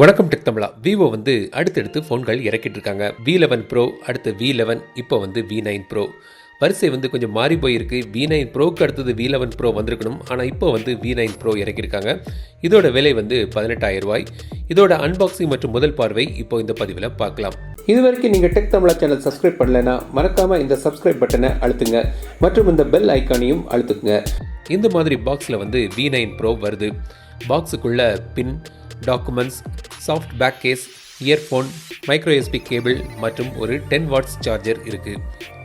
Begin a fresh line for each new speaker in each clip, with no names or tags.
வணக்கம் டெக் தமிழா. விவோ வந்து அடுத்தடுத்து ஃபோன்கள் இறக்கிட்டு இருக்காங்க. V11 ப்ரோ, அடுத்து V11, இப்போ வந்து V9 ப்ரோ. வரிசை வந்து கொஞ்சம் மாறி போயிருக்கு. V9 ப்ரோக்கு அடுத்தது V11 ப்ரோ வந்திருக்கணும். ஆனால் இப்போ வந்து V9 ப்ரோ இறக்கியிருக்காங்க. இதோட விலை வந்து 18,000 ரூபாய். இதோட அன்பாக்சிங் மற்றும் முதல் பார்வை இப்போ இந்த பதிவில் பார்க்கலாம்.
இது வரைக்கும் நீங்கள் டெக் தமிழா சேனல் சப்ஸ்கிரைப் பண்ணலைன்னா மறக்காமல் இந்த சப்ஸ்கிரைப் பட்டனை அழுத்துங்க மற்றும் இந்த பெல் ஐக்கானையும் அழுத்துங்க.
இந்த மாதிரி பாக்ஸில் வந்து V9 ப்ரோ வருது. பாக்ஸுக்குள்ள pin, documents, soft back case, earphone, micro USB cable மற்றும் ஒரு 10 வாட்ஸ் சார்ஜர் இருக்குது.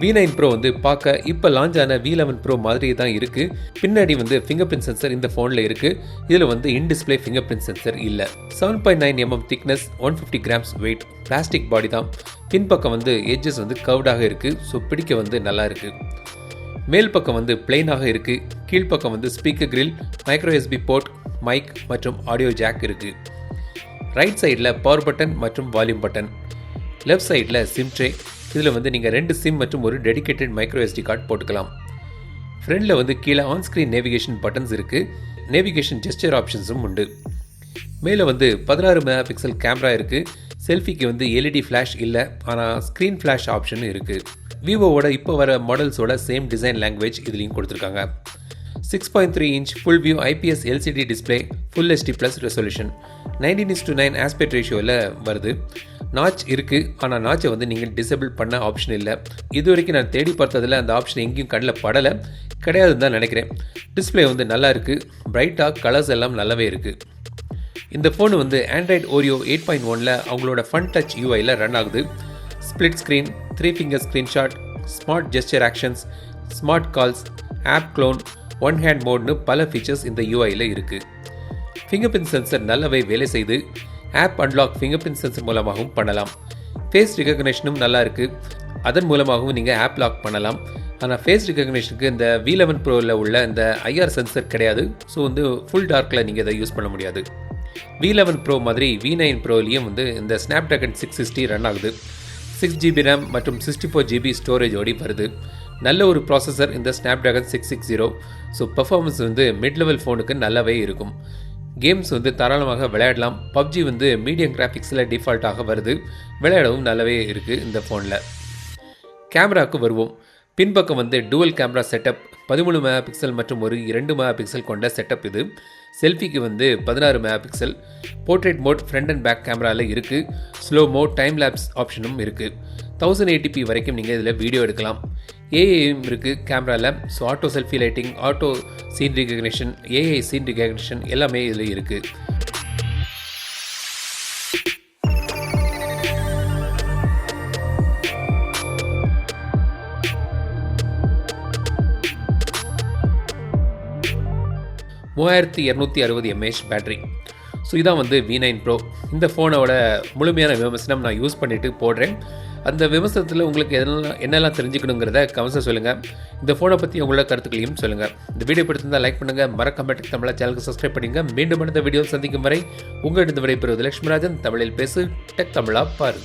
V9 ப்ரோ வந்து பார்க்க இப்போ லான்ச் ஆன V11 ப்ரோ மாதிரி தான் இருக்குது. பின்னாடி வந்து ஃபிங்கர்பிரிண்ட் சென்சர் இந்த ஃபோனில் இருக்குது. இதில் வந்து இன் டிஸ்பிளே ஃபிங்கர்பிரிண்ட் சென்சர் இல்லை. 7.9 mm thickness, 150 grams weight, plastic body தான். பின்பக்கம் வந்து எட்ஜஸ் வந்து கர்வ்டாக இருக்குது. ஸோ பிடிக்க வந்து நல்லா இருக்குது. மேல் பக்கம் வந்து பிளெயினாக இருக்குது. கீழ்ப்பக்கம் வந்து speaker grill, micro USB port, mic மற்றும் ஆடியோ ஜாக் இருக்குது. ரைட் சைடில் பவர் பட்டன் மற்றும் வால்யூம் பட்டன். லெஃப்ட் சைடில் சிம் ட்ரே. இதில் வந்து நீங்கள் 2 சிம் மற்றும் ஒரு டெடிகேட்டட் மைக்ரோ SD கார்டு போட்டுக்கலாம். ஃப்ரண்டில் வந்து கீழே ஆன்ஸ்க்ரீன் நேவிகேஷன் பட்டன்ஸ் இருக்குது. நேவிகேஷன் ஜெஸ்டர் ஆப்ஷன்ஸும் உண்டு. மேலே வந்து 16 MP கேமரா இருக்குது. செல்ஃபிக்கு வந்து LED ஃப்ளாஷ் இல்லை, ஆனால் ஸ்க்ரீன் ஃப்ளாஷ் ஆப்ஷன் இருக்குது. விவோவோட இப்போ வர மாடல்ஸோட சேம் டிசைன் லாங்குவேஜ் இதுலேயும் கொடுத்துருக்காங்க. 6.3 inch full view IPS LCD display, full HD plus resolution, 19:9 aspect ரேஷியோவில் வருது. நாச் இருக்குது, ஆனால் நாச்சை வந்து நீங்கள் டிசேபிள் பண்ண ஆப்ஷன் இல்லை. இது வரைக்கும் நான் தேடி பார்த்ததில் அந்த ஆப்ஷன் எங்கேயும் கண்ணில் படலை, கிடையாதுன்னு தான் நினைக்கிறேன். டிஸ்பிளே வந்து நல்லா இருக்குது. பிரைட்டாக கலர்ஸ் எல்லாம் நல்லாவே இருக்குது. இந்த ஃபோன் வந்து ஆண்ட்ராய்டு ஓரியோ 8.1ல் அவங்களோட ஃபன் டச் UIயில் ரன் ஆகுது. Split screen, 3 finger screenshot, smart gesture actions, smart calls, app clone, one hand மோட்னு பல ஃபீச்சர்ஸ் இந்த UIயில் இருக்குது. ஃபிங்கர்பிரிண்ட் சென்சர் நல்லாவே வேலை செய்து. ஆப் அன்லாக் ஃபிங்கர்பிரிண்ட் சென்சர் மூலமாகவும் பண்ணலாம். ஃபேஸ் ரெகக்னேஷனும் நல்லா இருக்குது. அதன் மூலமாகவும் நீங்கள் ஆப் லாக் பண்ணலாம். ஆனால் ஃபேஸ் ரெகக்னேஷனுக்கு இந்த V11 ப்ரோவில் உள்ள இந்த IR சென்சர் கிடையாது. ஸோ வந்து ஃபுல் டார்க்கில் நீங்கள் இதை யூஸ் பண்ண முடியாது. V11 ப்ரோ மாதிரி V9 ப்ரோலையும் வந்து இந்த Snapdragon 660 ரன் ஆகுது. 6GB RAM மற்றும் 64GB ஸ்டோரேஜோடி வருது. நல்ல ஒரு ப்ராசஸர் இந்த Snapdragon 660. ஸோ பர்ஃபார்மன்ஸ் வந்து மிட் லெவல் ஃபோனுக்கு நல்லாவே இருக்கும். கேம்ஸ் வந்து தாராளமாக விளையாடலாம். PUBG வந்து மீடியம் கிராஃபிக்ஸில் டிஃபால்ட்டாக வருது. விளையாடவும் நல்லாவே இருக்குது இந்த ஃபோனில். கேமராவுக்கு வருவோம். பின்பக்கம் வந்து டுவல் கேமரா செட்டப், 13 MP மற்றும் ஒரு 2 MP கொண்ட செட்டப் இது. செல்ஃபிக்கு வந்து 16 MP. Portrait mode front and back கேமராவில் இருக்குது. ஸ்லோ மோட், டைம் லேப்ஸ் ஆப்ஷனும் இருக்குது. 1080p வரைக்கும் நீங்கள் இதில் வீடியோ எடுக்கலாம். ஏஐயும் இருக்குது கேமராவில். So auto selfie lighting, auto scene recognition, AI scene recognition எல்லாமே இதில் இருக்குது. (3260 mAh பேட்டரி. ஸோ இதான் வந்து V9 ப்ரோ. இந்த ஃபோனோட முழுமையான விமர்சனம் நான் யூஸ் பண்ணிவிட்டு போடுறேன். அந்த விமர்சனத்தில் உங்களுக்கு என்னெல்லாம் தெரிஞ்சுக்கணுங்கிறத கமெண்ட்ஸை சொல்லுங்கள். இந்த ஃபோனை பற்றி உங்களோட கருத்துக்களையும் சொல்லுங்கள். இந்த வீடியோ பிடிச்சிருந்தால் லைக் பண்ணுங்கள். மறக்காம டெக் தமிழா சேனலுக்கு சப்ஸ்கிரைப் பண்ணிங்க. மீண்டும் அடுத்த வீடியோ சந்திக்கும் வரை உங்களிடம் விடைபெறுவது லட்சுமிராஜன். தமிழில் பேசு, டெக் தமிழா பாரு.